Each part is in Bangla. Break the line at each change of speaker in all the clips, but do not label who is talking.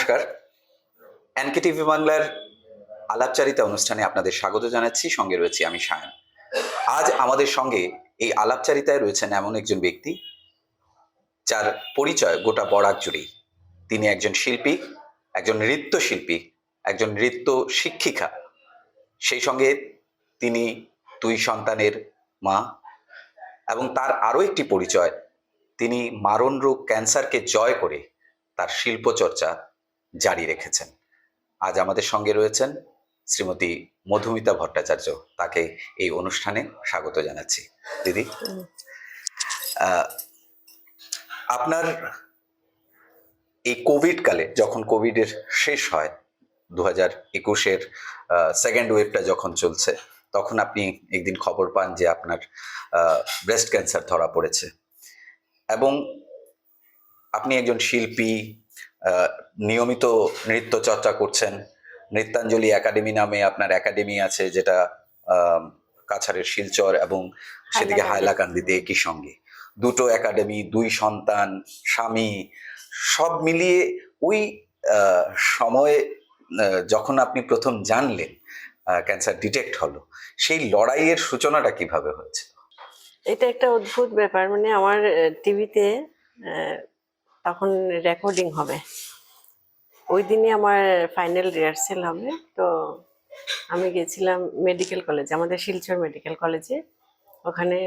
নমস্কার, এনকেটিভি বাংলার আলাপচারিতা অনুষ্ঠানে আপনাদের স্বাগত জানাচ্ছি। সঙ্গে রয়েছি আমি সায়ন। আজ আমাদের সঙ্গে এই আলাপচারিতায় রয়েছেন এমন একজন ব্যক্তি যার পরিচয় গোটা বরাক জুড়েই। তিনি একজন শিল্পী, একজন নৃত্যশিল্পী, একজন নৃত্য শিক্ষিকা, সেই সঙ্গে তিনি 2 সন্তানের মা, এবং তার আরও একটি পরিচয়, তিনি মারণ রোগ ক্যান্সারকে জয় করে তার শিল্পচর্চা জারি রেখেছেন। আজ আমাদের সঙ্গে রয়েছেন শ্রীমতী মধুমিতা ভট্টাচার্য। তাকে এই অনুষ্ঠানে স্বাগত জানাচ্ছি। দিদি, আপনার এই কোভিড কালে, যখন কোভিডের শেষ হয়, 2021-এর সেকেন্ড ওয়েভটা যখন চলছে, তখন আপনি একদিন খবর পান যে আপনার ব্রেস্ট ক্যান্সার ধরা পড়েছে, এবং আপনি একজন শিল্পী, নিয়মিত নৃত্য চর্চা করছেন। নৃত্যাঞ্জলি একাডেমি নামে আপনার একাডেমি আছে, যেটা কাছাড়ের শিলচর এবং সেদিকে হাইলাকান্দিতে একই সঙ্গে। 2টো একাডেমি, 2 সন্তান, স্বামী, সব মিলিয়ে ওই সময়ে যখন আপনি প্রথম জানলেন ক্যান্সার ডিটেক্ট হলো, সেই লড়াইয়ের সূচনাটা কিভাবে হয়েছে?
এটা একটা অদ্ভুত ব্যাপার। মানে আমার টিভিতে তখন রেকর্ডিং হবে, ওই দিনই আমার ফাইনাল রিহার্সেল হবে। তো আমি গেছিলাম মেডিকেল কলেজে, আমাদের শিলচর মেডিকেল কলেজে। ওখানে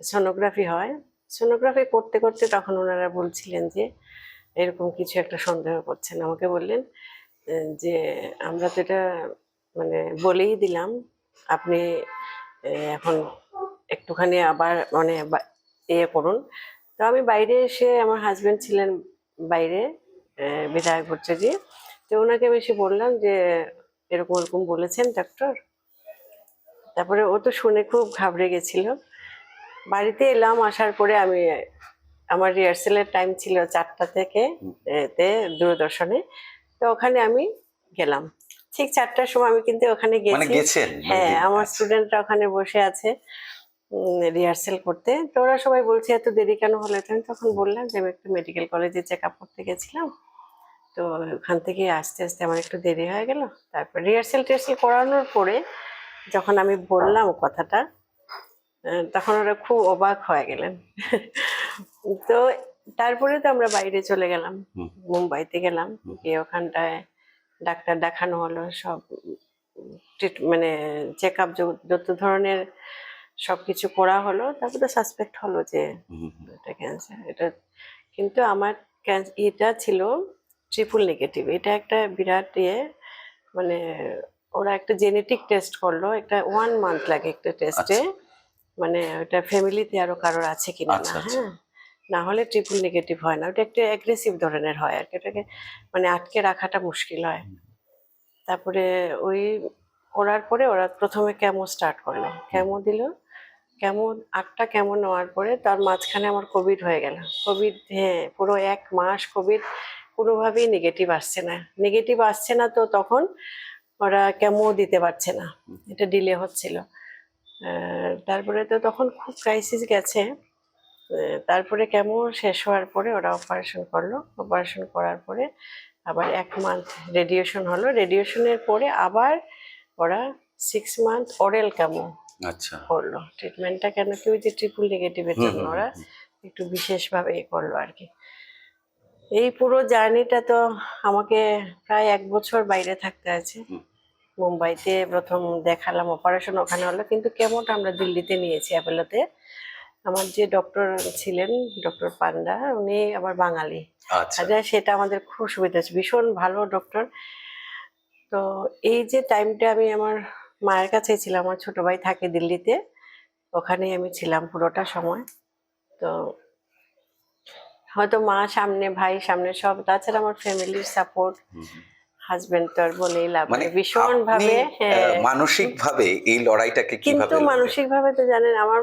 সোনোগ্রাফি হয়। সোনোগ্রাফি করতে করতে তখন ওনারা বলছিলেন যে এরকম কিছু একটা সন্দেহ করছেন। আমাকে বললেন যে আমরা তো এটা মানে বলেই দিলাম, আপনি এখন একটুখানি আবার মানে করুন। তো আমি বাইরে এসে, আমার হাজবেন্ড ছিলেন বাইরে বিধায়ক ভট্টাচার্য, তো ওনাকে আমি এসে বললাম যে এরকম এরকম বলেছেন ডাক্তার। তারপরে ও তো শুনে খুব ঘাবড়ে গেছিল। বাড়িতে এলাম, আসার পরে আমি, আমার রিহার্সেলের টাইম ছিল 4টা থেকে দূরদর্শনে। তো ওখানে আমি গেলাম ঠিক 4টার সময়। আমি কিন্তু ওখানে গেছি। হ্যাঁ, আমার স্টুডেন্টরা ওখানে বসে আছে রিহার্সেল করতে। তো ওরা সবাই বলছে এত দেরি কেন হলো। আমি তখন বললাম যে আমি একটু মেডিকেল কলেজে চেক আপ করতে গেছিলাম, তো ওখান থেকে আসতে আসতে আমার একটু দেরি হয়ে গেল। তারপর রিহার্সেল টিহার্সেল করানোর পরে যখন আমি বললাম কথাটা, তখন ওরা খুব অবাক হয়ে গেলেন। তো তারপরে তো আমরা বাইরে চলে গেলাম, মুম্বাইতে গেলাম, গিয়ে ওখানটায় ডাক্তার দেখানো হলো, সব মানে চেক আপ যত ধরনের সবকিছু করা হলো। তারপরে সাসপেক্ট হলো যে এটা ক্যান্সার। এটা কিন্তু আমার এটা ছিল ট্রিপল নেগেটিভ। এটা একটা বিরাট মানে ওরা একটা জেনেটিক টেস্ট করলো, একটা 1 মান্থ লাগে একটা টেস্টে, মানে ওটা ফ্যামিলিতে আরো কারোর আছে কিনা না। হ্যাঁ, না হলে ট্রিপল নেগেটিভ হয় না। ওটা একটা অ্যাগ্রেসিভ ধরনের হয় আর কি, এটাকে মানে আটকে রাখাটা মুশকিল হয়। তারপরে ওই করার পরে ওরা প্রথমে কেমো স্টার্ট করলো, কেমো দিল। কেমো 8টা কেমো নেওয়ার পরে তার মাঝখানে আমার কোভিড হয়ে গেল। কোভিড, হ্যাঁ, পুরো 1 মাস কোভিড, কোনোভাবেই নেগেটিভ আসছে না। তো তখন ওরা কেমো দিতে পারছে না, এটা ডিলে হচ্ছিল। তারপরে তো তখন খুব ক্রাইসিস গেছে। তারপরে কেমো শেষ হওয়ার পরে ওরা অপারেশন করলো। অপারেশন করার পরে আবার 1 মান্থ রেডিয়েশন হলো। রেডিয়েশনের পরে আবার ওরা 6 মান্থ অরেল কেমো করলো। ট্রিটমেন্টটা কেন কি ওই যে ট্রিপল নেগেটিভের জন্য ওরা একটু বিশেষভাবে করলো আর কি। এই পুরো জার্নিটা তো আমাকে প্রায় 1 বছর বাইরে থাকতে আছে। মুম্বাইতে প্রথম দেখালাম, অপারেশন ওখানে হলো, কিন্তু কেমোটা আমরা দিল্লিতে নিয়েছি, অ্যাপোলোতে। আমার যে ডক্টর ছিলেন, ডক্টর পান্ডা, উনি আবার বাঙালি। সেটা আমাদের খুব সুবিধা হচ্ছে, ভীষণ ভালো ডক্টর। তো এই যে টাইমটা আমি আমার মায়ের কাছেই ছিলাম, আমার ছোট ভাই থাকে দিল্লিতে, ওখানেই আমি ছিলাম পুরোটা সময়। তো হয়তো মা সামনে, ভাই সামনে, সব, তাছাড়া আমার ফ্যামিলির সাপোর্ট, হাজবেন্ড তো আর বলেই লাভ নেই, ভীষণ ভাবে।
মানসিক ভাবে এই লড়াইটাকে
কিন্তু মানসিক ভাবে তো জানেন আমার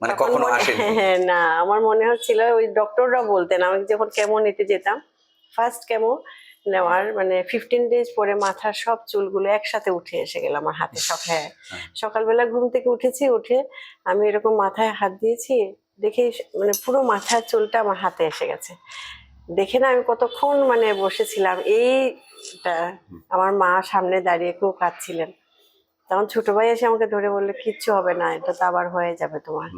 মানে কখনো আসেনি।
হ্যাঁ, না, আমার মনে হচ্ছিল, ওই ডক্টররা বলতেন, আমি যখন কেমো নিতে যেতাম, ফার্স্ট কেমো নেওয়ার মানে 15 ডেজ পরে মাথার সব চুলগুলো একসাথে উঠে এসে গেল আমার হাতে। সকালবেলা ঘুম থেকে উঠেছি, উঠে আমি এরকম মাথায় হাত দিয়েছি, দেখে মানে পুরো মাথার চুলটা আমার হাতে এসে গেছে। দেখে না আমি কতক্ষণ মানে বসেছিলাম। এই এটা আমার মা সামনে দাঁড়িয়ে খুব কাঁদছিলেন। তখন ছোট ভাই এসে আমাকে ধরে বললো কিচ্ছু হবে না, এটা তো আবার হয়ে যাবে তোমার।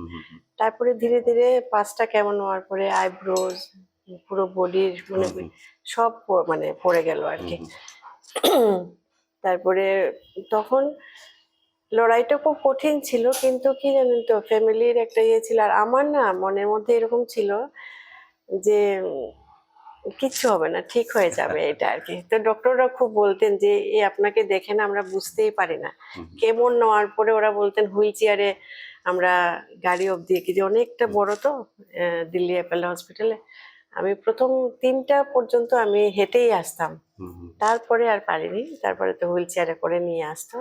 তারপরে ধীরে ধীরে পাঁচটা কেমন হওয়ার পরে আইব্রোজ, পুরো বডির মানে সব মানে পড়ে গেল আর কি। তারপরে তখন লড়াইটা খুব কঠিন ছিল, কিন্তু কি জানেন তো, ফ্যামিলির একটা ইয়ে ছিল, আর আমার না মনের মধ্যে এরকম ছিল যে কিচ্ছু হবে না, ঠিক হয়ে যাবে এটা আর কি। তো ডক্টররা খুব বলতেন যে আপনাকে দেখে না আমরা বুঝতেই পারি না। কেমন নেওয়ার পরে ওরা বলতেন হুইল চেয়ারে আমরা গাড়ি অব্দি, কি যে অনেকটা বড় তো দিল্লি অ্যাপেলো হসপিটালে, আমি প্রথম 3টা পর্যন্ত আমি হেঁটেই আসতাম, তারপরে আর পারিনি, তারপরে তো হুইল চেয়ারে করে নিয়ে আসতো।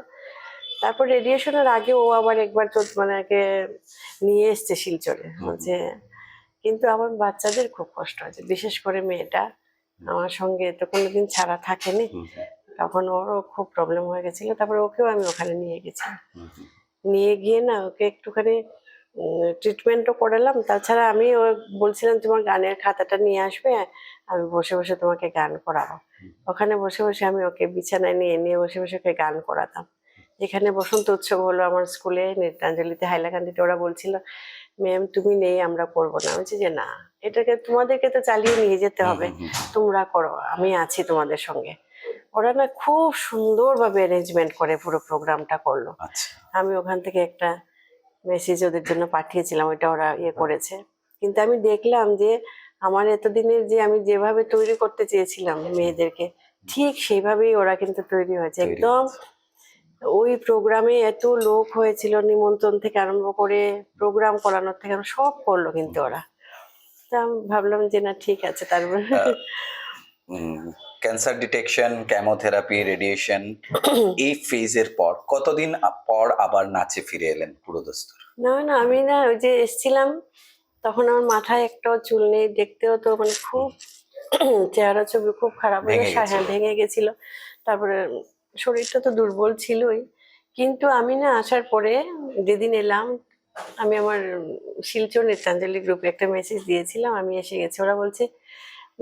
তারপর রেডিয়েশনের আগে ও আবার একবার তো মানে নিয়ে এসছে শিলচরে, বলছে। কিন্তু আমার বাচ্চাদের খুব কষ্ট হয়েছে, বিশেষ করে মেয়েটা আমার সঙ্গে তো কোনোদিন ছাড়া থাকেনি, তখন ওরও খুব প্রবলেম হয়ে গেছিল। তারপরে ওকেও আমি ওখানে নিয়ে গেছি, নিয়ে গিয়ে না ওকে একটুখানি ট্রিটমেন্টও করালাম। তাছাড়া আমি ও বলছিলাম তোমার গানের খাতাটা নিয়ে আসবে, আমি বসে বসে তোমাকে গান করাবো। ওখানে বসে বসে আমি ওকে বিছানায় নিয়ে নিয়ে বসে বসে ওকে গান করাতাম। এখানে বসন্ত উৎসব হলো আমার স্কুলে, নৃত্যাঞ্জলিতে, হাইলাকান্দিতে, ওরা বলছিল ম্যাম তুমি নেই, আমরা করবো না। বলছি যে না, এটাকে তোমাদেরকে তো চালিয়ে নিয়ে যেতে হবে, তোমরা করো, আমি আছি তোমাদের সঙ্গে। ওরা না খুব সুন্দরভাবে অ্যারেঞ্জমেন্ট করে পুরো প্রোগ্রামটা করলো। আমি ওখান থেকে একটা মেসেজ ওদের জন্য পাঠিয়েছিলাম, ওইটা ওরা ইয়ে করেছে। কিন্তু আমি দেখলাম যে আমার এতদিনের যে আমি যেভাবে তৈরি করতে চেয়েছিলাম মেয়েদেরকে, ঠিক সেইভাবেই ওরা কিন্তু তৈরি হয়েছে একদম। ওই প্রোগ্রামে এত লোক হয়েছিল, নিমন্ত্রণ থেকে আরম্ভ করে প্রোগ্রাম করানোর থেকে সব করলো কিন্তু ওরা। তা আমি ভাবলাম যে না ঠিক আছে। তারপরে
ক্যান্সার ডিটেকশন, কেমোথেরাপি, রেডিয়েশন, এই ফেজের পর কতদিন পর আবার নাচে ফিরে এলেন পুরোদস্তুর?
না না, আমি না ওই যে এসছিলাম তখন আমার মাথায় একটাও চুল নেই, দেখতেও তো মানে খুব চেহারা ছবি খুব খারাপ হয়ে হ্যাঁ ভেঙে গেছিল। তারপরে শরীরটা তো দুর্বল ছিলই। কিন্তু আমি না আসার পরে যেদিন এলাম, আমি আমার শিলচর নৃত্যাঞ্জলি গ্রুপে একটা মেসেজ দিয়েছিলাম, আমি এসে গেছি। ওরা বলছে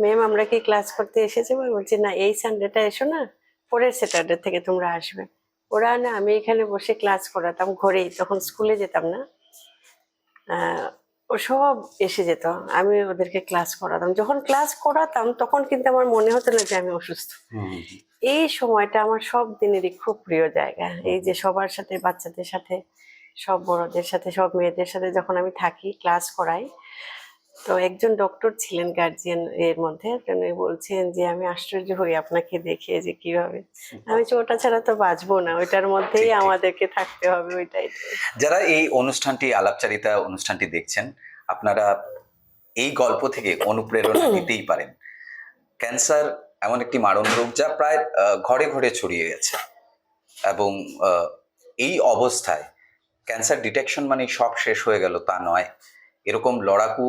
ম্যাম আমরা কি ক্লাস করতে এসেছি? আমি বলছি না, এই সানডেটা এসো না, পরের স্যাটারডে থেকে তোমরা আসবে। ওরা না, আমি এখানে বসে ক্লাস করাতাম ঘরেই, তখন স্কুলে যেতাম না, ও সব এসে যেত, আমি ওদেরকে ক্লাস করাতাম। যখন ক্লাস করাতাম তখন কিন্তু আমার মনে হতো না যে আমি অসুস্থ। এই সময়টা আমার সব দিনেরই খুব প্রিয় জায়গা। এই যে সবার সাথে, বাচ্চাদের সাথে, সব বড়দের সাথে, সব মেয়েদের সাথে যখন আমি থাকি, ক্লাস করাই, তো একজন ডক্টর ছিলেন গার্জিয়ান এর মধ্যে, তিনি বলছেন যে আমি আশ্চর্য হই আপনাকে দেখে যে কিভাবে, আমি ওটা ছাড়া তো বাঁচবো না, ওইটার মধ্যেই আমাদেরকে থাকতে হবে, ওইটাই।
যারা এই অনুষ্ঠানটি, আলাপচারিতা অনুষ্ঠানটি দেখছেন, আপনারা এই গল্প থেকে অনুপ্রেরণা নিতেই পারেন। ক্যান্সার এমন একটি মারণ রোগ যা প্রায় ঘরে ঘরে ছড়িয়ে গেছে, এবং এই অবস্থায় ক্যান্সার ডিটেকশন মানে সব শেষ হয়ে গেল তা নয়। এরকম লড়াকু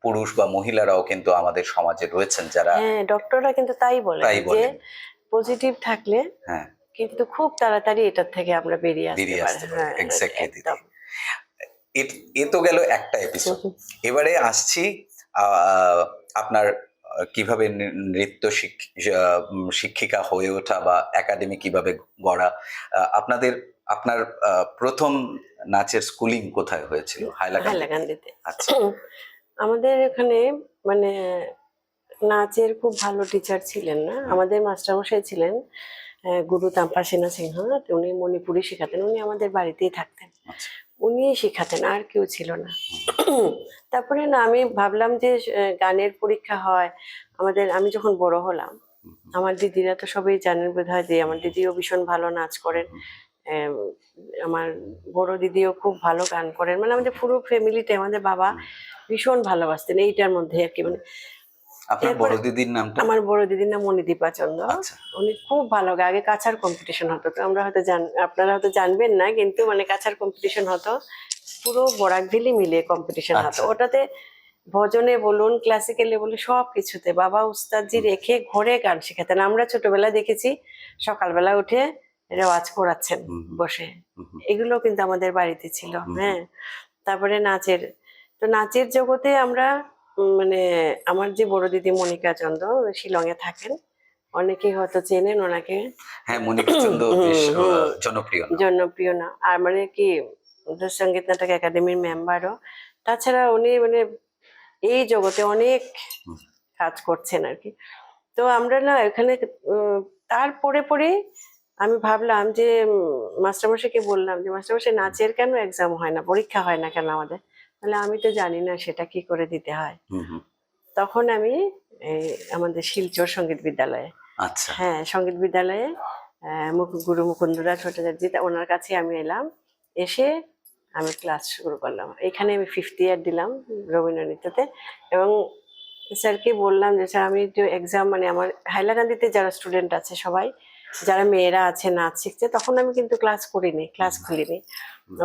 পুরুষ বা মহিলারাও কিন্তু আমাদের সমাজে রয়েছেন, যারা
ডক্টররা কিন্তু তাই বলে যে পজিটিভ থাকলে কিন্তু খুব তাড়াতাড়ি এটার থেকে আমরা বেরিয়ে আসতে পারি।
এক্স্যাক্টলি। এ তো গেল একটা এপিসোড। এবারে আসছি আপনার কিভাবে নৃত্য শিক্ষিকা হয়ে ওঠা বা একাডেমি কিভাবে গড়া। আপনার প্রথম নাচের স্কুলিং কোথায় হয়েছিল?
হাইলাকান্দিতে। আচ্ছা। আমাদের এখানে মানে নাচের খুব ভালো টিচার ছিলেন না, আমাদের মাস্টারমশাই ছিলেন গুরু তাম্পা সেনা সিংহ, উনি মণিপুরি শেখাতেন, উনি আমাদের বাড়িতেই থাকতেন, উনি শেখাতেন, আর কেউ ছিল না। তারপরে না আমি ভাবলাম যে গানের পরীক্ষা হয় আমাদের। আমি যখন বড় হলাম, আমার দিদিরা তো সবাই জানেন বোধহয় যে আমার দিদিও ভীষণ ভালো নাচ করেন, আমার বড় দিদিও খুব ভালো গান করেন, মানে আমাদের পুরো ফ্যামিলিতে আমাদের বাবা ভীষণ ভালোবাসতেন এইটার মধ্যে আর কি। মানে
আপনার বড় দিদির নামটা?
আমার বড় দিদির নাম মণিদীপা চন্দ্র। উনি খুব ভালো গায়। আগে কাছার কম্পিটিশন হতো, তো আমরা হয়তো আপনারা হয়তো জানবেন না, কিন্তু মানে কাছার কম্পিটিশন হতো, পুরো বরাকভ্যালি মিলিয়ে কম্পিটিশন হতো। ওটাতে ভজনে বলুন, ক্লাসিক্যালে বলুন, সব কিছুতে বাবা উস্তাদজি রেখে ঘরে গান শেখাতেন। আমরা ছোটবেলা দেখেছি সকালবেলা উঠে রেওয়াজ করাচ্ছেন বসে, এগুলো কিন্তু আমাদের বাড়িতে ছিল। তারপরে নাচের জগতে আমরা মানে আমার যে বড় দিদি মনিকা চন্দ্র শিলংয়ে থাকেন, অনেকেই হয়তো চেনেন ওনাকে।
হ্যাঁ, মনিকা চন্দ বেশ জনপ্রিয় নাম।
জনপ্রিয় না, আর মানে কি ওদের সঙ্গীত নাটক একাডেমির মেম্বারও। তাছাড়া উনি মানে এই জগতে অনেক
হুম,
কাজ করছেন আর কি। তো আমরা না এখানে তার পরে পরে আমি ভাবলাম যে মাস্টারমশাইকে বললাম যে মাস্টারমশাই নাচের কেন এক্সাম হয় না, পরীক্ষা হয় না কেন আমাদের? তাহলে আমি তো জানি না সেটা কি করে দিতে হয়।
হুম, হুম।
তখন আমি এই আমাদের শিলচর সঙ্গীত বিদ্যালয়ে,
আচ্ছা।
হ্যাঁ সঙ্গীত বিদ্যালয়ে গুরু মুকুন্দরাজ ভট্টাচার্য ওনার কাছে আমি এলাম, এসে আমি ক্লাস শুরু করলাম। এখানে আমি 5th ইয়ার দিলাম রবীন্দ্র নৃত্যতে। এবং স্যারকে বললাম যে স্যার আমি একটু এক্সাম মানে আমার হাইলাকান্দিতে যারা স্টুডেন্ট আছে সবাই, যারা মেয়েরা আছে নাচ শিখছে, তখন আমি কিন্তু ক্লাস করিনি, ক্লাস খুলিনি,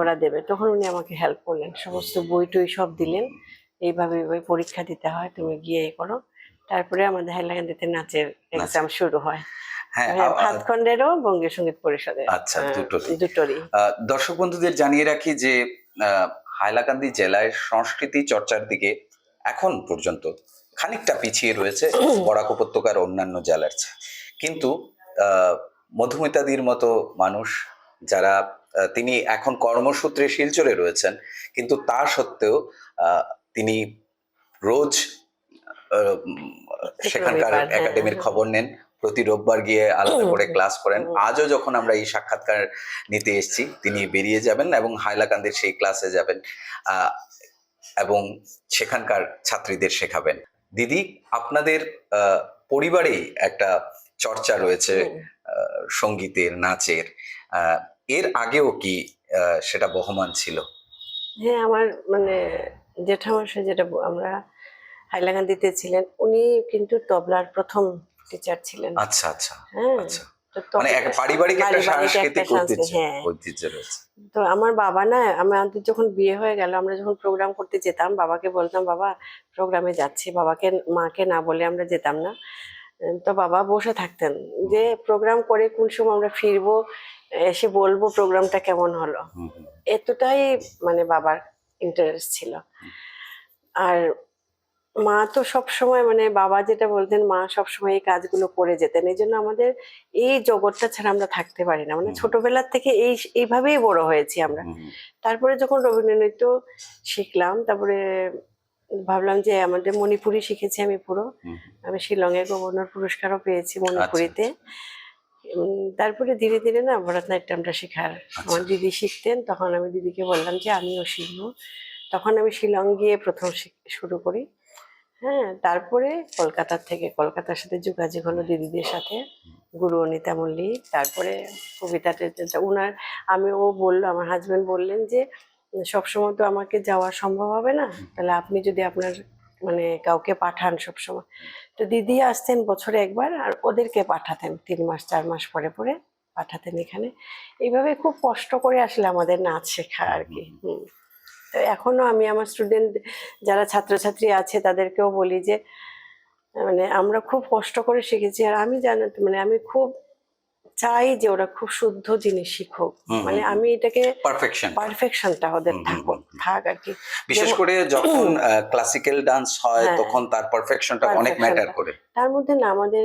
ওরা দেবে। তখন উনি আমাকে হেল্প করলেন, সমস্ত বই টই সব দিলেন, এইভাবে এইভাবে পরীক্ষা দিতে হয়, তুমি গিয়ে এ করো। তারপরে আমাদের হাইলাকান্দিতে নাচের এক্সাম শুরু হয়।
হ্যাঁ,
হ্যাঁ, ভাতখণ্ডেরও বঙ্গীয় সঙ্গীত পরিষদের
আচ্ছা, দুটোরই।
দুটোরই।
দর্শক বন্ধুদের জানিয়ে রাখি যে হাইলাকান্দি জেলায় সংস্কৃতি চর্চার দিকে এখন পর্যন্ত খানিকটা পিছিয়ে রয়েছে বরাক উপত্যকার অন্যান্য জেলার চেয়ে। কিন্তু মধুমিতাদির মতো মানুষ যারা তিনি এখন কর্মসূত্রে শিলচরে রয়েছেন, কিন্তু তা সত্ত্বেও তিনি রোজ সেখানকার
রবিবার, হ্যাঁ,
একাডেমির
হ্যাঁ।
খবর নেন, প্রতি রোববার গিয়ে আলাদা করে ক্লাস করেন। আজও যখন আমরা এই সাক্ষাৎকার নিতে এসেছি তিনি বেরিয়ে যাবেন এবং হাইলাকান্দির সেই ক্লাসে যাবেন এবং সেখানকার ছাত্রীদের শেখাবেন। দিদি, আপনাদের পরিবারেই একটা চর্চা রয়েছে সঙ্গীতের, নাচের। এর আগেও কি সেটা বহমান ছিল?
হ্যাঁ, আমার মানে জেঠামশাই যেটা আমরা হাইলাকান্দিতে ছিলেন, উনি কিন্তু তবলার প্রথম টিচার ছিলেন।
আচ্ছা, আচ্ছা,
হ্যাঁ,
আচ্ছা।
তো
মানে এক পারিবারিক একটা সাংস্কৃতিক ঐতিহ্য
হ্যাঁ।
ঐতিহ্য রয়েছে।
তো আমার বাবা না, আমাদের যখন বিয়ে হয়ে গেল, আমরা যখন প্রোগ্রাম করতে যেতাম, বাবাকে বলতাম বাবা প্রোগ্রামে যাচ্ছি, বাবাকে মাকে না বলে আমরা যেতাম না। তো বাবা বসে থাকতেন যে প্রোগ্রাম করে কোন সময় আমরা ফিরবো, এসে বলবো প্রোগ্রামটা কেমন হলো।
হুম, হুম,
এতটাই মানে বাবার ইন্টারেস্ট ছিল। আর মা তো সব সময় মানে বাবা যেটা বলতেন, মা সব সময় এই কাজগুলো করে যেতেন। এই জন্য আমাদের এই জগৎটা ছাড়া আমরা থাকতে পারি না, মানে ছোটবেলার থেকে এইভাবেই বড় হয়েছি আমরা।
হুম, হুম,
তারপরে যখন রবীন্দ্রনৃত্য শিখলাম, তারপরে ভাবলাম যে আমাদের মণিপুরি শিখেছি আমি পুরো।
হুম।
আমি শিলংয়ে গভর্নর পুরস্কারও পেয়েছি
আচ্ছা,
মণিপুরিতে। তারপরে ধীরে ধীরে না ভরতনাট্যমটা শেখার, আমার
আচ্ছা।
দিদি শিখতেন, তখন আমি দিদিকে বললাম যে আমিও শিখবো। তখন আমি শিলং গিয়ে প্রথম শুরু করি। হ্যাঁ, তারপরে কলকাতার সাথে যোগাযোগ হলো দিদিদের সাথে, গুরু অনিতা মল্লিক। তারপরে কবিতাটা উনার, ও বললো, আমার হাজবেন্ড বললেন যে সবসময় তো আমাকে যাওয়া সম্ভব হবে না, তাহলে আপনি যদি আপনার মানে কাউকে পাঠান সবসময়। তো দিদি আসতেন বছরে একবার, আর ওদেরকে পাঠাতেন 3 মাস 4 মাস পরে পরে পাঠাতেন এখানে। এইভাবে খুব কষ্ট করে আসলে আমাদের নাচ শেখা আর কি। তো এখনো আমি আমার স্টুডেন্ট যারা ছাত্রছাত্রী আছে তাদেরকেও বলি যে মানে আমরা খুব কষ্ট করে শিখেছি, আর আমি জানি মানে আমি খুব চাই যে ওরা খুব শুদ্ধ জিনিস শিখুক। মানে আমি এটাকে পারফেকশনটা ওদের থাক আর কি।
বিশেষ করে যখন ক্লাসিক্যাল ডান্স হয়
হ্যাঁ,
তখন তার পারফেকশনটা অনেক ম্যাটার করে।
তার মধ্যে না আমাদের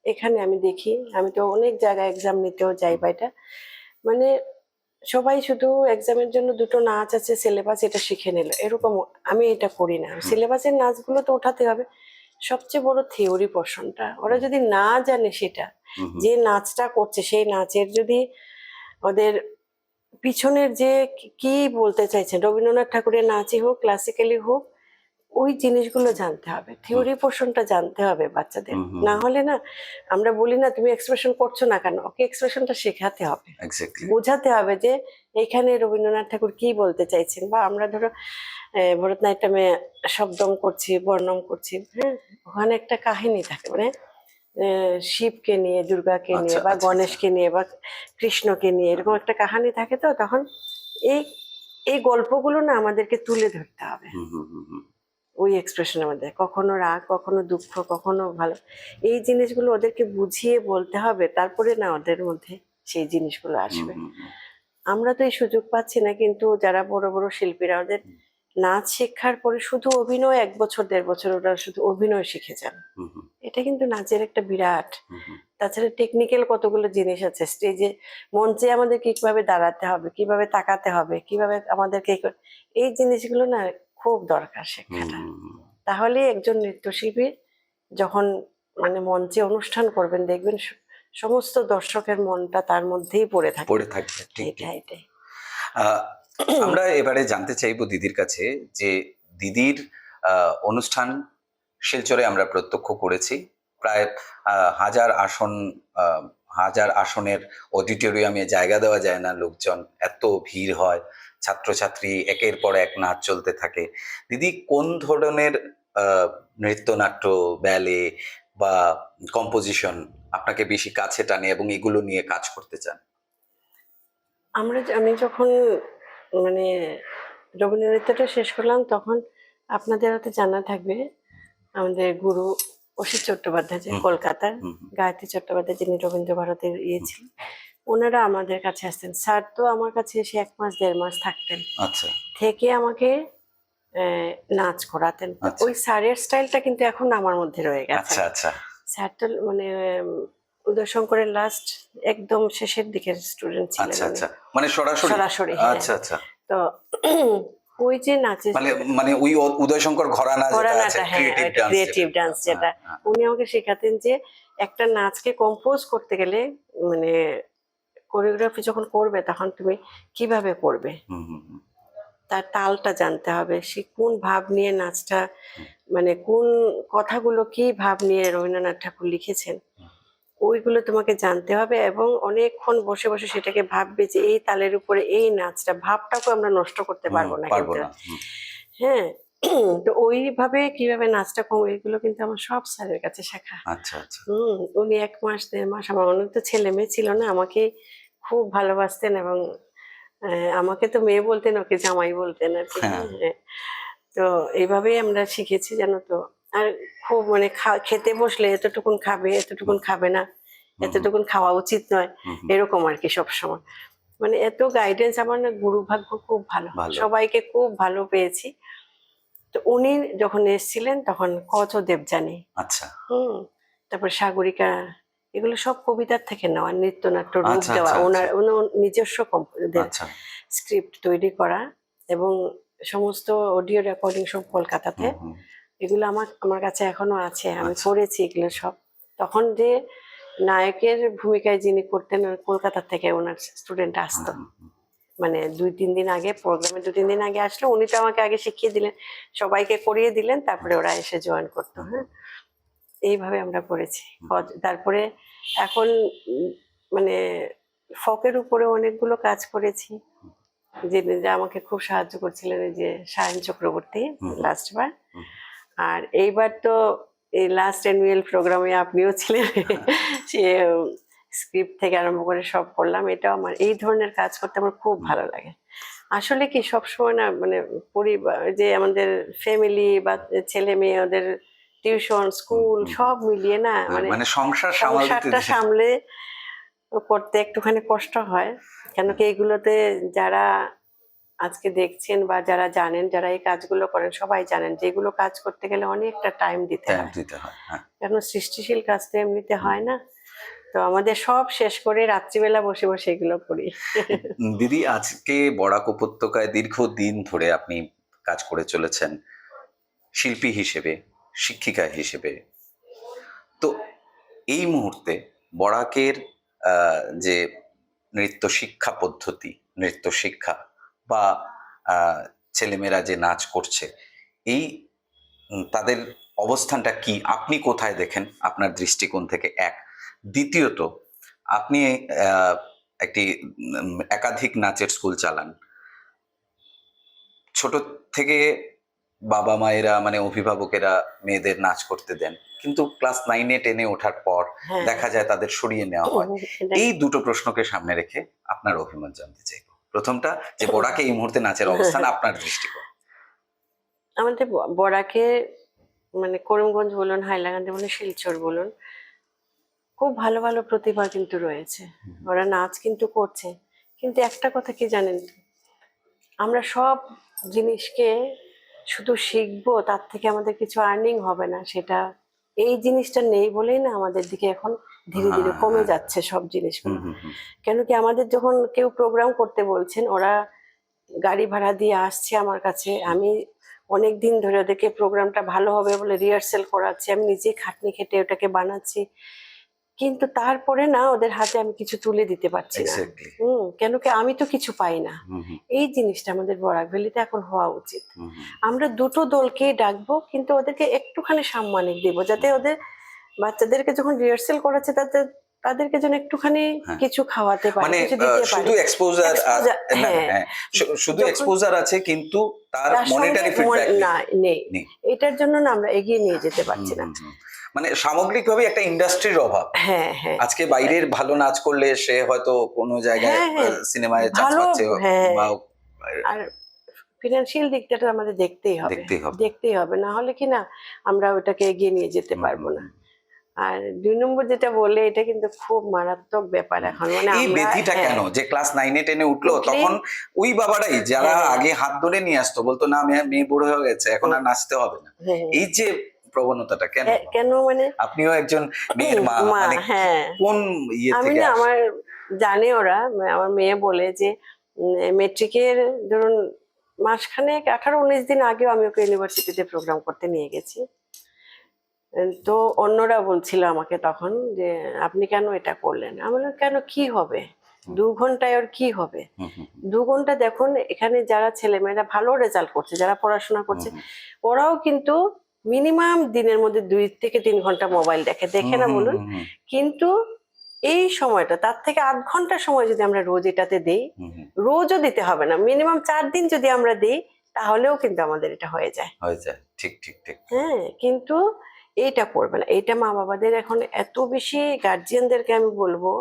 এখানে আমি দেখি, আমি তো অনেক জায়গায় এক্সাম নিতেও যাই বা এটা মানে সবাই শুধু এক্সামের জন্য দুটো নাচ আছে সিলেবাস, এটা শিখে নিল এরকম। আমি এটা করি না, সিলেবাসের নাচগুলো তো ওঠাতে হবে। সবচেয়ে বড় থিওরি পোর্শনটা ওরা যদি না জানে, সেটা যে নাচটা করছে সেই নাচের যদি ওদের পিছনের যে কি বলতে চাইছেন, রবীন্দ্রনাথ ঠাকুরের নাচই হোক ক্লাসিক্যালি হোক, ওই জিনিসগুলো জানতে হবে, থিওরি পোর্শনটা জানতে হবে বাচ্চাদের। না হলে না, আমরা বলি না তুমি এক্সপ্রেশন করছো না কেন, ওকে এক্সপ্রেশনটা শেখাতে হবে, বোঝাতে হবে যে এইখানে রবীন্দ্রনাথ ঠাকুর কি বলতে চাইছেন। বা আমরা ধরো ভরতনাট্যমে শব্দম করছি, বর্ণম করছি, হ্যাঁ, ওখানে একটা কাহিনী থাকে, মানে শিবকে নিয়ে, দুর্গাকে নিয়ে, বা গণেশকে নিয়ে, বা কৃষ্ণকে নিয়ে, এরকম একটা কাহিনী থাকে। তো তখন এই এই গল্পগুলো না আমাদেরকে তুলে ধরতে হবে ওই এক্সপ্রেশনের মধ্যে, কখনো রাগ, কখনো দুঃখ, কখনো ভালো, এই জিনিসগুলো ওদেরকে বুঝিয়ে বলতে হবে। তারপরে না ওদের মধ্যে সেই জিনিসগুলো আসবে। আমরা তো এই সুযোগ পাচ্ছি না, কিন্তু যারা বড় বড় শিল্পীরা ওদের নাচ শেখার পরে শুধু অভিনয় 1 বছর 1.5 বছর ওরা শুধু অভিনয় শিখে যান, এটা কিন্তু নাচের একটা বিরাট।
হুম, হুম।
তাছাড়া টেকনিক্যাল কতগুলো জিনিস আছে, স্টেজে মঞ্চে আমাদের কিভাবে দাঁড়াতে হবে, কিভাবে তাকাতে হবে, কিভাবে আমাদেরকে এই জিনিসগুলো না খুব দরকার
হুম,
শেখাটা।
হুম, হুম।
তাহলে একজন নৃত্যশিল্পী যখন মানে মঞ্চে অনুষ্ঠান করবেন দেখবেন সমস্ত দর্শকের মনটা তার মধ্যেই পড়ে থাকে।
পড়ে থাকবে, ঠিক ঠিক।
এটাই
আহ, আমরা এবারে জানতে চাইবো দিদির কাছে যে দিদির অনুষ্ঠান শিলচরে আমরা প্রত্যক্ষ করেছি। প্রায় হাজার আসন, আহ, হাজার আসনের অডিটোরিয়ামে জায়গা দেওয়া যায় না, লোকজন এত ভিড় হয়, ছাত্রছাত্রী একের পর এক নাচ চলতে থাকে। দিদি কোন ধরনের নৃত্যনাট্য, ব্যালে বা কম্পোজিশন আপনাকে বেশি কাছে টানে এবং এগুলো নিয়ে কাজ করতে চান?
আমি যখন মানে রবীন্দ্র নৃত্যটা শেষ করলাম তখন আপনাদের হয়তো জানা থাকবে আমাদের গুরু অসিত চট্টোপাধ্যায় যে
হুম,
কলকাতার,
হুম, হুম,
গায়ত্রী চট্টোপাধ্যায় যিনি রবীন্দ্র ভারতের
হুম।
ছিলেন, ওনারা আমাদের কাছে আসতেন। স্যার তো আমার কাছে এসে 1 মাস 1.5 মাস থাকতেন,
আচ্ছা,
থেকে আমাকে নাচ করাতেন। তো
আচ্ছা,
ওই স্যারের স্টাইলটা কিন্তু এখন আমার মধ্যে রয়ে গেছে।
আচ্ছা, আচ্ছা,
স্যার তো মানে উদয় শঙ্করের লাস্ট একদম শেষের দিকের স্টুডেন্ট ছিলেন
আচ্ছা,
উনি।
আচ্ছা, মানে সরাসরি?
সরাসরি, হ্যাঁ।
আচ্ছা, আচ্ছা।
তো ওই যে নাচের
মানে মানে ওই উদয়শঙ্কর ঘরানা যেটা আছে,
ঘরানাটা, হ্যাঁ,
ক্রিয়েটিভ
এটা
ডান্স
ক্রিয়েটিভ
যেটা।
ডান্স
হ্যাঁ,
যেটা
হ্যাঁ।
উনি আমাকে শেখাতেন যে একটা নাচকে কম্পোজ করতে গেলে মানে কোরিওগ্রাফি যখন করবে তখন তুমি কিভাবে করবে,
হুম, হুম, হুম,
তার তালটা জানতে হবে, সে কোন ভাব নিয়ে নাচটা
হুম,
মানে কোন কথাগুলো কি ভাব নিয়ে রবীন্দ্রনাথ ঠাকুর লিখেছেন
হুম,
ওইগুলো তোমাকে জানতে হবে, এবং অনেকক্ষণ বসে বসে সেটাকে ভাববে যে এই তালের উপরে এই নাচটা, ভাবটাকে আমরা নষ্ট করতে
হুম,
পারবো না
পারবো
কিন্তু।
না। হুম,
হ্যাঁ। তো ওইভাবে কিভাবে নাচটা কম এগুলো কিন্তু আমার সব স্যারের কাছে শেখা।
আচ্ছা, আচ্ছা।
উনি 1 মাস 1.5 মাস, আমার অনেক তো ছেলে মেয়ে ছিল না, আমাকে খুব ভালোবাসতেন এবং আমাকে তো মেয়ে বলতেন, ওকে জামাই বলতেন আর কি।
হ্যাঁ,
হ্যাঁ। তো এইভাবেই আমরা শিখেছি জানো তো। আর খুব মানে খেতে বসলে এতটুকুন খাবে, এতটুকুন
হুম,
খাবে না,
হুম, হুম,
এতটুকুন খাওয়া উচিত নয়,
হুম, হুম,
এরকম আর কি সবসময়। মানে এত গাইডেন্স, আমার না গুরু ভাগ্য খুব ভালো,
ভালো।
সবাইকে খুব ভালো পেয়েছি। তো উনি যখন এসেছিলেন তখন কচ দেবযানী,
আচ্ছা,
হুম, তারপর সাগরিকা, এগুলো সব কবিতার থেকে নেওয়া, নৃত্যনাট্য রূপ
আচ্ছা,
দেওয়া,
আচ্ছা, আচ্ছা,
ওনার নিজস্ব
আচ্ছা।
স্ক্রিপ্ট তৈরি করা, এবং সমস্ত অডিও রেকর্ডিং সব কলকাতাতে।
হুম, হুম,
এগুলো আমার কাছে এখনো আছে, আমি
আচ্ছা।
করেছি এগুলো সব। তখন যে নায়কের ভূমিকায় যিনি করতেন কলকাতা থেকে ওনার স্টুডেন্ট
হুম,
আসতো,
হুম, হুম,
মানে 2-3 দিন আগে, প্রোগ্রামে 2-3 দিন আগে আসলো, উনি তো আমাকে আগে শিখিয়ে দিলেন, সবাইকে করিয়ে দিলেন, তারপরে ওরা এসে জয়েন করতো।
হুম,
হ্যাঁ, এইভাবে আমরা করেছি।
হুম,
তারপরে এখন উম, মানে ফকের উপরে অনেকগুলো কাজ করেছি, যে আমাকে খুব সাহায্য করছিলেন এই যে সায়ন চক্রবর্তী
হুম,
লাস্ট বার।
হুম,
আর এইবার তো এই লাস্ট অ্যানুয়াল প্রোগ্রামে আপনিও ছিলেন, সে স্ক্রিপ্ট থেকে আরম্ভ করে সব করলাম। এটাও আমার এই ধরনের কাজ করতে আমার খুব
হুম,
ভালো লাগে। আসলে কি সবসময় না মানে পরিবার, যে আমাদের ফ্যামিলি বা ছেলে মেয়ে, ওদের টিউশন
হুম,
স্কুল
হুম, হুম।
সব মিলিয়ে না
হ্যাঁ,
মানে
মানে সংসার সামাল দিতে
সংসারটা
দিতে।
সামলে করতে একটুখানি কষ্ট হয়। কেন কি এগুলোতে যারা আজকে দেখছেন বা যারা জানেন, যারা এই কাজগুলো করেন সবাই জানেন যে এগুলো কাজ করতে গেলে অনেকটা টাইম দিতে
টাইম
হয়,
দিতে হয়, হ্যাঁ।
কেন সৃষ্টিশীল কাজ তো এমনিতে
হুম।
হয় না। তো আমাদের সব শেষ করে রাত্রিবেলা বসে বসে এগুলো করি।
দিদি, আজকে বরাক উপত্যকায় দীর্ঘদিন ধরে আপনি কাজ করে চলেছেন শিল্পী হিসেবে, শিক্ষিকা হিসেবে। তো এই মুহূর্তে বরাকের যে নৃত্য শিক্ষা পদ্ধতি, নৃত্য শিক্ষা বা ছেলেমেয়েরা যে নাচ করছে, এই তাদের অবস্থানটা কি? আপনি কোথায় দেখেন আপনার দৃষ্টিকোণ থেকে? এক, দ্বিতীয়ত আপনি আহ, একটি একাধিক নাচের স্কুল চালান। ছোট থেকে বাবা মায়েরা মানে অভিভাবকেরা মেয়েদের নাচ করতে দেন, কিন্তু ক্লাস 9-10 ওঠার পর
হ্যাঁ।
দেখা যায় তাদের সরিয়ে নেওয়া হয়।
এটা
এই দুটো প্রশ্নকে সামনে রেখে আপনার অভিমত জানতে চাইব। প্রথমটা, যে বড়াকে এই মুহূর্তে নাচের অবস্থান আপনার দৃষ্টিকোণ।
আমাদের বরাকে মানে করিমগঞ্জ বলুন, হাইলাকান্দি বলুন, শিলচর বলুন, খুব ভালো ভালো প্রতিভা কিন্তু রয়েছে, ওরা নাচ কিন্তু করছে। কিন্তু একটা কথা কি জানেন তো, আমরা সব জিনিসকে শুধু শিখবো, তার থেকে আমাদের কিছু আর্নিং হবে না, সেটা এই জিনিসটা নেই বলেই না আমাদের দিকে এখন ধীরে ধীরে কমে যাচ্ছে সব জিনিসগুলো। কেন কি আমাদের যখন কেউ প্রোগ্রাম করতে বলছেন, ওরা গাড়ি ভাড়া দিয়ে আসছে আমার কাছে, আমি অনেক দিন ধরে ওদেরকে প্রোগ্রামটা ভালো হবে বলে রিহার্সেল করাচ্ছি, আমি নিজে খাটনি খেটে ওটাকে বানাচ্ছি, কিন্তু তারপরে না ওদের হাতে আমি কিছু তুলে দিতে পারছি না।
এক্স্যাক্টলি।
কেন কি আমি তো কিছু পাই না। এই জিনিসটা আমাদের বরাক ভ্যালিতে এখন হওয়া উচিত। আমরা দুটো দলকেই ডাকবো, কিন্তু ওদেরকে একটুখানি সাম্মানিক দেবো, যাতে ওদের বাচ্চাদেরকে যখন রিহার্সেল করাচ্ছে তাদেরকে যেন একটুখানি কিছু খাওয়াতে পারে,
মানে
কিছু দিতে পারে।
শুধু এক্সপোজার
হ্যাঁ,
শুধু
যখন-
এক্সপোজার আছে কিন্তু তার
তার সঙ্গে
মনিটারি ফিডব্যাক
না নেই,
নেই।
এটার জন্য না আমরা এগিয়ে নিয়ে যেতে পারছি না।
মানে সামগ্রিকভাবে একটা ইন্ডাস্ট্রির অভাব।
হ্যাঁ হ্যাঁ,
আজকে বাইরের ভালো নাচ করলে সে হয়তো কোনো জায়গায়
হ্যাঁ, হ্যাঁ,
সিনেমায় চান্স
ভালো,
পাচ্ছে,
হ্যাঁ।
বা
আর ফিনান্সিয়াল দিকটা তো আমাদের দেখতেই হবে, দেখতেই হবে, না হলে কি না আমরা ওটাকে এগিয়ে নিয়ে যেতে পারবো না। আর 2 নম্বর যেটা বললে, এটা কিন্তু খুব মারাত্মক ব্যাপার এখন। মানে
এই
আমরা
বেধিটা কেন যে ক্লাস 9 এ 10 এ উঠলো, তখন ওই বাবারাই যারা আগে হাত ধরে নিয়ে আসতো বলতো না মেয়ে বড় হয়ে গেছে, এখন আর নাচতে হবে না, এই যে প্রবণতাটা কেন?
কেন মানে
আপনিও একজন মেয়ের মা, মানে
হ্যাঁ,
কোন ইয়ে
আমি
থেকে
না, আমার জানে ওরা, আমার মেয়ে বলে যে মেট্রিকের ধরুন মাসখানেক 18-19 দিন আগেও আমি ওকে ইউনিভার্সিটিতে প্রোগ্রাম করতে নিয়ে গেছি। তো অন্যরা বলছিল আমাকে তখন যে আপনি কেন এটা করলেন? আমি বললাম কেন, কি হবে 2 ঘন্টায় ওর কি হবে? 2 ঘন্টা দেখুন, এখানে যারা ছেলেমেয়েরা ভালো রেজাল্ট করছে, যারা পড়াশোনা করছে, ওরাও কিন্তু মিনিমাম দিনের মধ্যে 2 থেকে 3 ঘন্টা মোবাইল দেখে না বলুন? কিন্তু এই সময়টা, তার থেকে 8 ঘন্টা সময় যদি আমরা রোজ এটাতে দেই, রোজও দিতে হবে না, মিনিমাম 4 দিন যদি আমরা দিই, তাহলেও কিন্তু আমাদের এটা হয়ে যায়।
ঠিক ঠিক ঠিক।
হ্যাঁ, কিন্তু এইটা করবে না। এটা মা বাবাদের এখন এত বেশি, গার্জিয়ানদেরকে আমি বলবো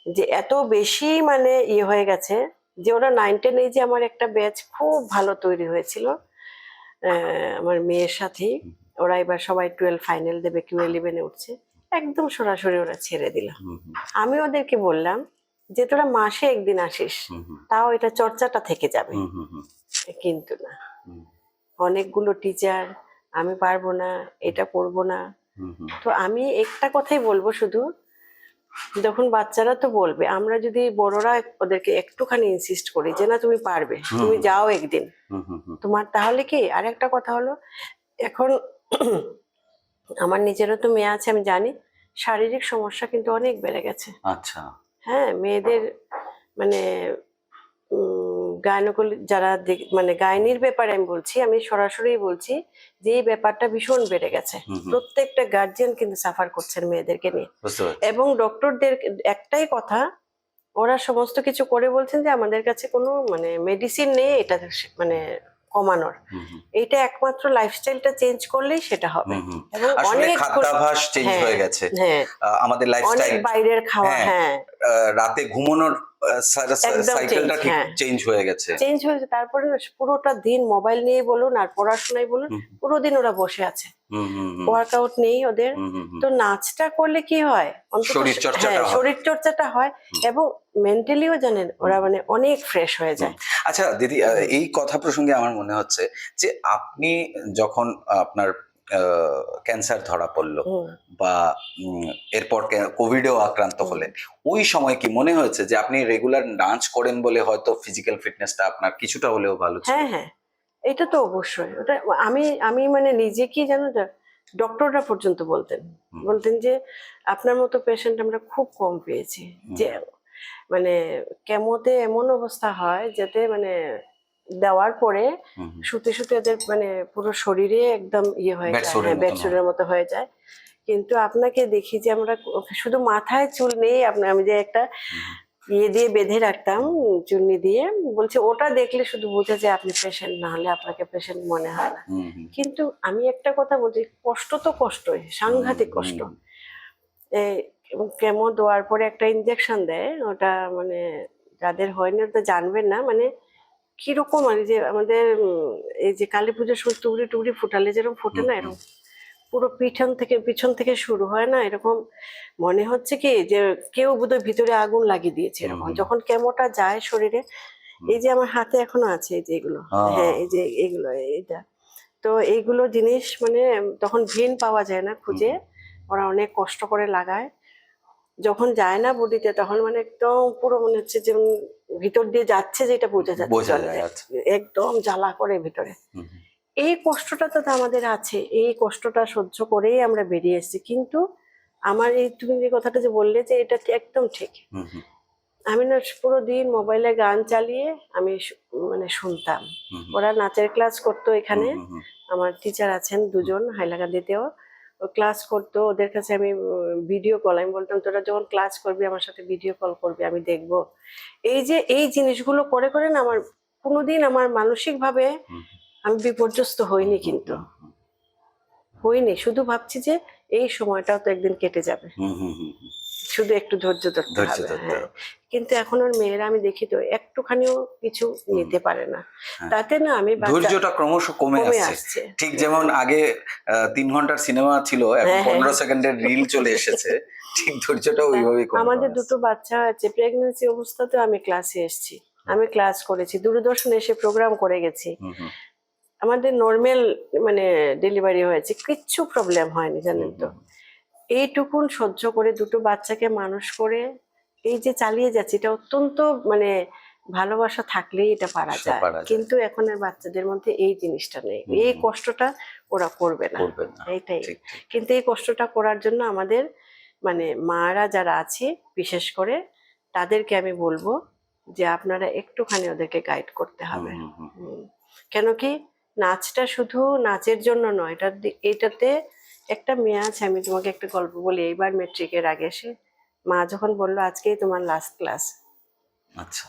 যে এত বেশি মানে ইয়ে হয়ে গেছে যে ওরা 9-10 এই যে আমার একটা ব্যাচ খুব ভালো তৈরি হয়েছিল আমার মেয়ের সাথেই, ওরা এবার সবাই 12 ফাইনাল দেবে, Q11 এ উঠছে, একদম সরাসরি ওরা ছেড়ে দিল। আমি ওদেরকে বললাম যে তোরা মাসে একদিন আসিস, তাও এটা চর্চাটা থেকে যাবে, কিন্তু না, অনেকগুলো টিচার আমি পারবো না, এটা করবো না। তো আমি একটা কথাই বলবো শুধু, যখন বাচ্চারা তো বলবে, আমরা যদি বড়রা ওদেরকে একটুখানি ইনসিস্ট করি যে না তুমি পারবে, তুমি যাও একদিন তোমার, তাহলে কি। আর একটা কথা হলো, এখন আমার নিজেরও তো মেয়ে আছে, আমি জানি শারীরিক সমস্যা কিন্তু অনেক বেড়ে গেছে।
আচ্ছা।
হ্যাঁ, মেয়েদের মানে গাইনোকোলজি যারা মানে গাইনির ব্যাপারে আমি বলছি, আমি সরাসরি বলছি যে এই ব্যাপারটা ভীষণ বেড়ে গেছে। প্রত্যেকটা গার্জিয়ান কিন্তু সাফার করছেন মেয়েদেরকে নিয়ে, এবং ডক্টরদের একটাই কথা, ওরা সমস্ত কিছু করে বলছেন যে আমাদের কাছে কোনো মানে মেডিসিন নেই এটা মানে কমানোর, এইটা একমাত্র লাইফস্টাইলটা চেঞ্জ করলেই সেটা হবে। এবং অনেক
খাদ্যাভ্যাস চেঞ্জ হয়ে গেছে, আমাদের লাইফস্টাইল,
অনেক বাইরের খাওয়া, হ্যাঁ,
রাতে ঘুমানোর সাইকেলটা ঠিক চেঞ্জ হয়ে গেছে।
তারপরে পুরোটা দিন মোবাইল নিয়ে বলুন আর পড়াশোনায় বলুন, পুরো দিন ওরা বসে আছে, ওয়ার্কআউট নেই ওদের। তো নাচটা করলে কি হয়, শরীর চর্চাটা হয়, এবং মেন্টালিও জানেন ওরা মানে অনেক ফ্রেশ হয়ে যায়।
আচ্ছা দিদি, এই কথা প্রসঙ্গে আমার মনে হচ্ছে যে আপনি যখন আপনার ক্যান্সার ধরা পড়লো বা এরপর কোভিডেও আক্রান্ত হলেন, ওই সময় কি মনে হয়েছে যে আপনি রেগুলার ডান্স করেন বলে হয়তো ফিজিক্যাল ফিটনেসটা আপনার কিছুটা হলেও ভালো ছিল?
হ্যাঁ হ্যাঁ, এটা তো অবশ্যই। ওটা আমি মানে নিজে কি জানো, ডক্টররা পর্যন্ত বলতেন যে আপনার মতো পেশেন্ট আমরা খুব কম পেয়েছি, যে মানে কেমোতে এমন অবস্থা হয় যাতে মানে দেওয়ার পরে শুতে শুতে ওদের মানে পুরো শরীরে একদম ইয়ে হয়ে যায়, বেডশোরের মতো হয়ে যায়। কিন্তু আপনাকে দেখি যে আমরা শুধু মাথায় চুল নেই, আমি যে একটা ইয়ে দিয়ে বেঁধে রাখতাম চুন্নি দিয়ে, বলছে ওটা দেখলে শুধু বোঝা যায় আপনি পেশেন্ট, না হলে আপনাকে পেশেন্ট মনে হয় না। কিন্তু আমি একটা কথা বলছি, কষ্ট তো কষ্টই, সাংঘাতিক কষ্ট। এবং কেমো দেওয়ার পরে একটা ইনজেকশন দেয়, ওটা মানে যাদের হয়নি তো জানবেন না, মানে কিরকম, মানে যে আমাদের এই যে কালী পুজোর সময় টুকরি টুকরি ফুটালে যেরকম ফোটে না, এরকম পুরো পিছন থেকে শুরু হয় না, এরকম মনে হচ্ছে কি যে কেউ বোধহয় ভিতরে আগুন লাগিয়ে দিয়েছে এরকম। যখন কেমোটা যায় শরীরে, এই যে আমার হাতে এখনো আছে এই যে এগুলো, হ্যাঁ এই যে এগুলো, এইটা তো তো এইগুলো জিনিস মানে তখন ভিন পাওয়া যায় না খুঁজে, ওরা অনেক কষ্ট করে লাগায়, যখন যায় না বডিতে তখন মানে একদম পুরো মনে হচ্ছে যে ভিতর দিয়ে যাচ্ছে যেটা বোঝা যাচ্ছে,
বোঝা যায়, আচ্ছা।
একদম জ্বালা করে ভিতরে।
হুম, হুম,
এই কষ্টটা তো আমাদের আছে, এই কষ্টটা সহ্য করেই আমরা বেরিয়ে এসেছি। কিন্তু আমার এই তুমি যে কথাটা যে বললে যে এটা একদম ঠিক,
হুম, হুম,
আমি না পুরো দিন মোবাইলে গান চালিয়ে আমি মানে শুনতাম।
হুম, হুম,
ওরা নাচের ক্লাস করতো এখানে,
হুম, হুম,
আমার টিচার আছেন দুজন হাইলাকান্দিতেও, ও ক্লাস করতো, ওদের কাছে আমি ভিডিও কল, আমি বলতাম তোরা যখন ক্লাস করবি আমার সাথে ভিডিও কল করবি, আমি দেখবো। এই যে এই জিনিসগুলো করে করে না আমার কোনোদিন আমার মানসিক ভাবে
হুম,
আমি বিপর্যস্ত হইনি, কিন্তু হইনি, শুধু ভাবছি যে এই সময়টাও তো একদিন কেটে যাবে,
হুম, হুম, হুম, হুম,
শুধু একটু ধৈর্য ধরতে
ধৈর্য
হবে।
ধরতে
হ্যাঁ,
হবে।
কিন্তু এখন ওর মেয়েরা আমি দেখি তো একটুখানিও কিছু নিতে পারে না,
হ্যাঁ।
তাতে না আমি বাচ্চা
ধৈর্যটা ক্রমশ কমে
কমে
আসছে।
আসছে।
ঠিক যেমন আগে 3 ঘন্টার সিনেমা ছিল, এখন
হ্যাঁ, হ্যাঁ।
15 সেকেন্ডের রিল চলে এসেছে, ঠিক ধৈর্যটা ওইভাবেই কমে
আমাদের
কমে
দুটো
আসছে।
বাচ্চা হয়েছে প্রেগন্যান্সি অবস্থাতেও আমি ক্লাসে এসেছি, আমি ক্লাস করেছি, দূরদর্শনে এসে প্রোগ্রাম করে গেছি,
হুম, হুম,
আমাদের নর্মাল মানে ডেলিভারি হয়েছে, কিচ্ছু প্রবলেম হয়নি জানেন তো। এইটুকুন সহ্য করে দুটো বাচ্চাকে মানুষ করে এই যে চালিয়ে যাচ্ছে, এটা অত্যন্ত মানে ভালোবাসা থাকলেই এটা পারা
সব
যায়।
পারা যায়।
কিন্তু এখনের বাচ্চাদের মধ্যে এই জিনিসটা নেই,
হুম,
এই
হুম।
কষ্টটা ওরা করবে না,
করবেন না।
এইটাই।
ঠিক, ঠিক।
কিন্তু এই কষ্টটা করার জন্য আমাদের মানে মারা যারা আছে বিশেষ করে তাদেরকে আমি বলবো যে আপনারা একটুখানি ওদেরকে গাইড করতে
হুম,
হবে।
হুম, হুম,
হুম। কেন কি নাচটা শুধু নাচের জন্য নয়, এটাতে একটা মেয়ে আছে, আমি তোমাকে একটা গল্প বলি। এইবার মেট্রিকের আগে এসে মা যখন বললো আজকেই তোমার লাস্ট ক্লাস,
আচ্ছা।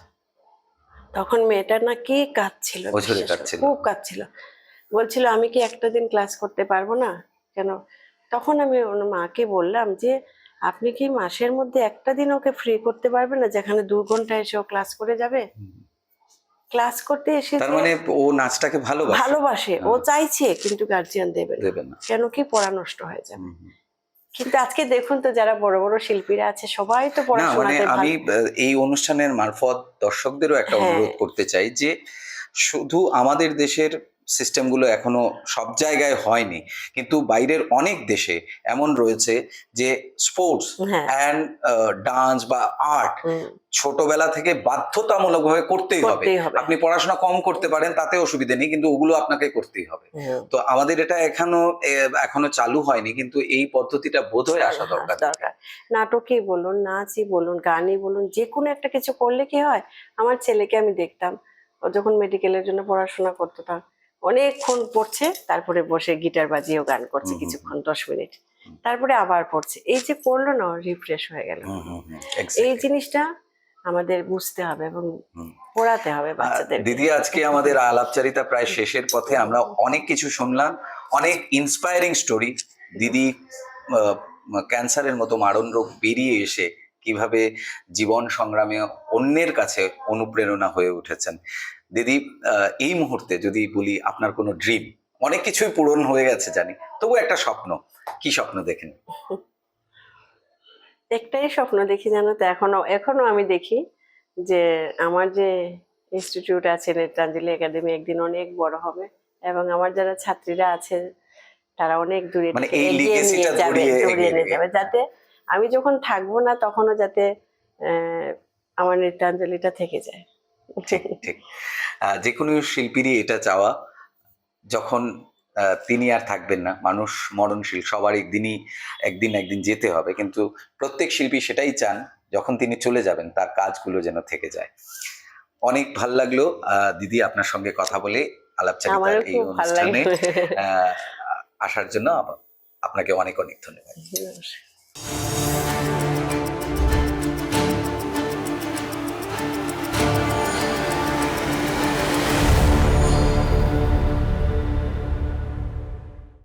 তখন মেয়েটা না কি কাঁদছিল,
অঝরে
বিশ্বাস করে
কাটছিল।
খুব কাঁদছিল, বলছিল আমি কি একটা দিন ক্লাস করতে পারবো না কেন। তখন আমি ওর মাকে বললাম যে আপনি কি মাসের মধ্যে একটা দিন ওকে ফ্রি করতে পারবেন না, যেখানে 2 ঘন্টা এসে ও ক্লাস করে যাবে। ক্লাস করতে এসে
তার
যে
মানে ও নাচটাকে ভালোবাসে।
ভালোবাসে, ও
হ্যাঁ,
চাইছে, কিন্তু গার্জিয়ান দেবে না,
দেবে না।
কেন কি পড়া নষ্ট হয়ে যাবে।
হুম, হুম।
কিন্তু আজকে দেখুন তো যারা বড় বড় শিল্পীরা আছে সবাই তো
না মানে
পড়াশোনাতে
আমি
ভালো।
এই অনুষ্ঠানের মারফত দর্শকদেরও একটা
হ্যাঁ,
অনুরোধ করতে চাই যে শুধু আমাদের দেশের সিস্টেমগুলো এখনো সব জায়গায় হয়নি, কিন্তু বাইরের অনেক দেশে এমন রয়েছে যে স্পোর্টস
হ্যাঁ,
অ্যান্ড ডান্স বা আর্ট
হুম,
ছোটবেলা থেকে বাধ্যতামূলকভাবে করতেই হবে।
করতেই হবে।
আপনি পড়াশোনা কম করতে পারেন তাতে অসুবিধে নেই, কিন্তু ওগুলো আপনাকে করতেই হবে।
হুম,
তো আমাদের এটা এখনো চালু হয়নি, কিন্তু এই পদ্ধতিটা বোধহয় আসা
হ্যাঁ,
দরকার।
দরকার। নাটকই বলুন, নাচই বলুন, গানই বলুন, যে কোনো একটা কিছু করলে কি হয়, আমার ছেলেকে আমি দেখতাম ও যখন মেডিকেলের জন্য পড়াশোনা করতো তখন অনেকক্ষণ পড়ছে, তারপরে বসে গিটার বাজিয়েও গান করছে
হুম, হুম,
কিছুক্ষণ 10 মিনিট, তারপরে আবার পড়ছে, এই যে করলো না রিফ্রেশ হয়ে গেল।
হুম, হুম, হুম,
এই
এক্স্যাক্টলি।
জিনিসটা আমাদের বুঝতে হবে এবং পড়াতে হবে বাচ্চাদেরকে।
দিদি, আজকে আমাদের আলাপচারিতা প্রায় শেষের পথে, আমরা অনেক কিছু শুনলাম, অনেক ইন্সপায়ারিং স্টোরি। দিদি ক্যান্সারের মতো মারণ রোগ পেরিয়ে এসে কিভাবে জীবন সংগ্রামে অন্যের কাছে অনুপ্রেরণা হয়ে উঠেছেন। দিদি, এই মুহূর্তে যদি বলি আপনার কোনো ড্রিম, অনেক কিছুই পূরণ হয়ে গেছে জানি, তবু একটা স্বপ্ন, কি স্বপ্ন দেখেন?
একটাই স্বপ্ন দেখি জানো তো, এখনো এখনো আমি দেখি যে আমার যে ইনস্টিটিউট আছে নেত্রাঞ্জলি একাডেমি একদিন অনেক বড় হবে, এবং আমার যারা ছাত্রীরা আছে তারা অনেক দূরে
মানে
এটাকে
এই
এগিয়ে নিয়ে
লিগেসিটা
যাবে,
এগিয়ে
দৌড়িয়ে নিয়ে
নিয়ে
যাবে, যাতে আমি যখন থাকবো না তখনও যাতে আহ, আমার নৃত্যাঞ্জলিটা থেকে যায়।
ঠিক, ঠিক। যে কোনো শিল্পীরই এটা চাওয়া, যখন তিনি আর থাকবেন না, মানুষ মরণশীল, সবার একদিন যেতে হবে, কিন্তু প্রত্যেক শিল্পী সেটাই চান যখন তিনি চলে যাবেন তার কাজগুলো যেন থেকে যায়। অনেক ভাল লাগলো দিদি আপনার সঙ্গে কথা বলে, আলাপচারিতার
আমারও
এই
খুব ভালো
অনুষ্ঠানে
লাগলো।
আসার জন্য আপনাকে অনেক অনেক ধন্যবাদ।
নমস্কার।